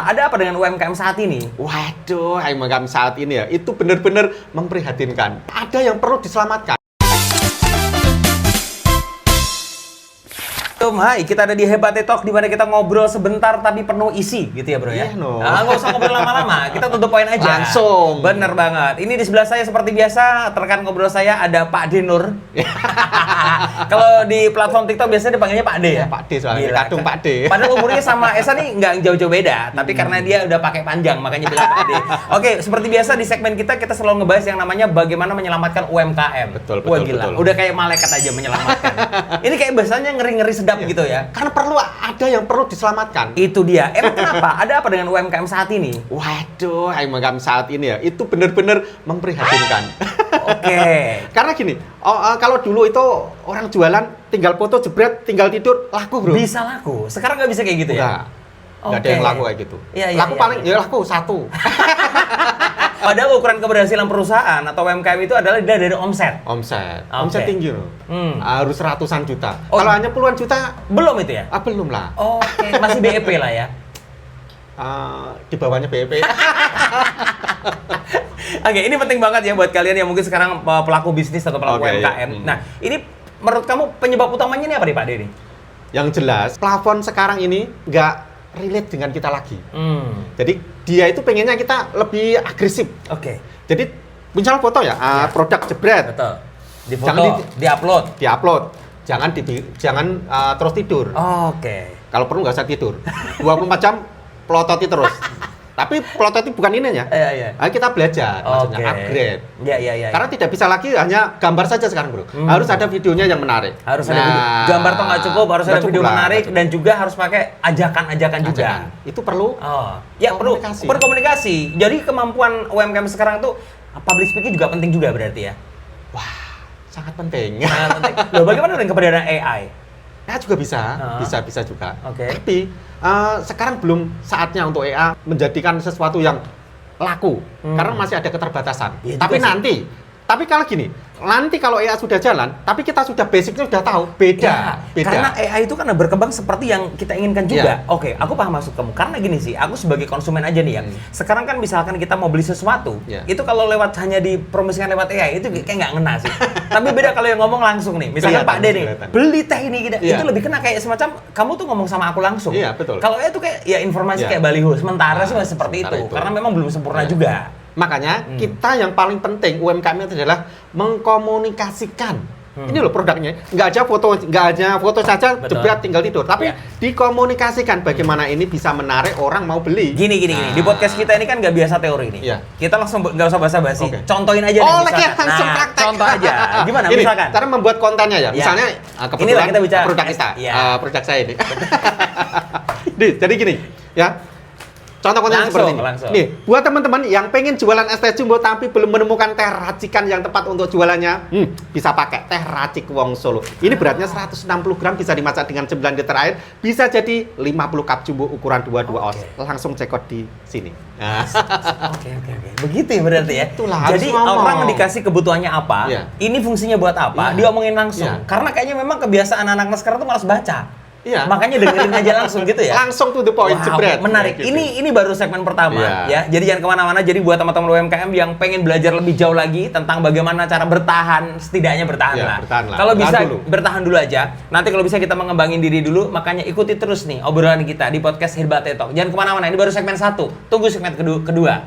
Ada apa dengan UMKM saat ini? Waduh, UMKM saat ini ya, itu benar-benar memprihatinkan. Ada yang perlu diselamatkan. Hai, kita ada di Hebate Talk di mana kita ngobrol sebentar tapi penuh isi gitu ya bro ya? Iya no. Nah, nggak usah ngobrol lama-lama, kita tutup poin aja. Langsung. Bener banget. Ini di sebelah saya seperti biasa, rekan ngobrol saya ada Pak Denur. Kalau di platform TikTok biasanya dipanggilnya Pak D ya? Pak D soalnya, kadung Pak D. Padahal umurnya sama Esa nih nggak jauh-jauh beda, tapi karena dia udah pakai panjang makanya bilang Pak D. Oke, seperti biasa di segmen kita selalu ngebahas yang namanya bagaimana menyelamatkan UMKM. Betul, Wah, betul, gila. betul. Udah kayak malaikat aja menyelamatkan. Ini kayak bahasanya ngeri-ngeri sedap gitu ya. Karena ada yang perlu diselamatkan. Itu dia. Emang kenapa? Ada apa dengan UMKM saat ini? Waduh, UMKM saat ini ya, itu benar-benar memprihatinkan. Oke. Karena gini, kalau dulu itu orang jualan tinggal foto jebret, tinggal tidur, laku bro. Bisa laku. Sekarang nggak bisa kayak gitu ya? Nggak ada yang laku kayak gitu. Iya, laku paling ya laku satu. Padahal ukuran keberhasilan perusahaan atau UMKM itu adalah dari omset. Omset tinggi loh. Harus ratusan juta. Oh. Kalau hanya puluhan juta, Belum itu ya? belum lah. Oke, masih BEP lah ya. Di bawahnya BEP. Oke, ini penting banget ya buat kalian yang mungkin sekarang pelaku bisnis atau pelaku UMKM. Nah, ini menurut kamu penyebab utamanya ini apa nih Pak Denny? Yang jelas, plafon sekarang ini nggak relate dengan kita lagi. Jadi dia itu pengennya kita lebih agresif. Oke. Jadi misal foto ya, produk jebret. Betul. Di foto, Jangan di-upload. Jangan terus tidur. Oke. Kalau perlu nggak usah tidur. 24 jam pelototi terus. Tapi pelototi bukan ini ya. Iya. Kita belajar, maksudnya upgrade. Iya. Karena tidak bisa lagi hanya gambar saja sekarang bro. Harus ada videonya yang menarik. Harus ada video. Gambar toh nggak cukup, harus ada video menarik dan juga harus pakai ajakan-ajakan juga. Itu perlu. Ya perlu berkomunikasi. Jadi kemampuan UMKM sekarang tuh public speaking juga penting juga berarti ya. Wah, sangat penting. Loh, bagaimana dengan keberadaan AI? Ya juga bisa juga. Oke. Tapi sekarang belum saatnya untuk AI menjadikan sesuatu yang laku, karena masih ada keterbatasan. Ya, Tapi kalau gini, nanti kalau AI sudah jalan, tapi kita sudah basicnya sudah tahu, beda. Karena AI itu kan berkembang seperti yang kita inginkan juga. Oke, aku paham maksud kamu. Karena gini sih, aku sebagai konsumen aja nih ya. Sekarang kan misalkan kita mau beli sesuatu, itu kalau lewat hanya dipromosikan lewat AI itu kayak nggak ngena sih. Tapi beda kalau yang ngomong langsung nih. Misalkan Pak D nih, beli teh ini gitu. Itu lebih kena kayak semacam kamu tuh ngomong sama aku langsung. Iya, betul. Kalau AI itu kayak ya informasi kayak baliho. Sementara sih masih seperti itu. Karena memang belum sempurna juga. Makanya kita yang paling penting UMKM itu adalah mengkomunikasikan. Ini loh produknya, nggak aja foto saja, jebret tinggal tidur. Tapi dikomunikasikan bagaimana ini bisa menarik orang mau beli. Gini. Di podcast kita ini kan nggak biasa teori nih. Kita langsung nggak usah basa-basi. Contohin aja nih. Langsung praktek. Contoh aja. Gimana? Ini, misalkan. cara membuat kontennya ya. Misalnya kebetulan kita bicara produk kita, produk saya ini. Jadi gini, ya. Contoh konten seperti ini. Nih, buat teman-teman yang pengen jualan es teh jumbo tapi belum menemukan teh racikan yang tepat untuk jualannya, bisa pakai teh racik Wong Solo. Ini beratnya 160 gram, bisa dimasak dengan 9 liter air, bisa jadi 50 cup jumbo ukuran 22 oz. Langsung check out di sini. Oke. Begitu ya berarti ya. Itulah, jadi orang dikasih kebutuhannya apa, ini fungsinya buat apa, diomongin langsung. Karena kayaknya memang kebiasaan anak-anak sekarang tuh malas baca. Makanya dengerin aja langsung gitu ya. Langsung to the point, jebret. Menarik. Gitu. Ini baru segmen pertama ya. Jadi jangan kemana-mana. Jadi buat teman-teman UMKM yang pengen belajar lebih jauh lagi tentang bagaimana cara bertahan, setidaknya bertahan lah. Kalau bisa bertahan dulu aja. Nanti kalau bisa kita mengembangin diri dulu. Makanya ikuti terus nih obrolan kita di podcast Hebate Talk. Jangan kemana-mana. Ini baru segmen 1. Tunggu segmen kedua.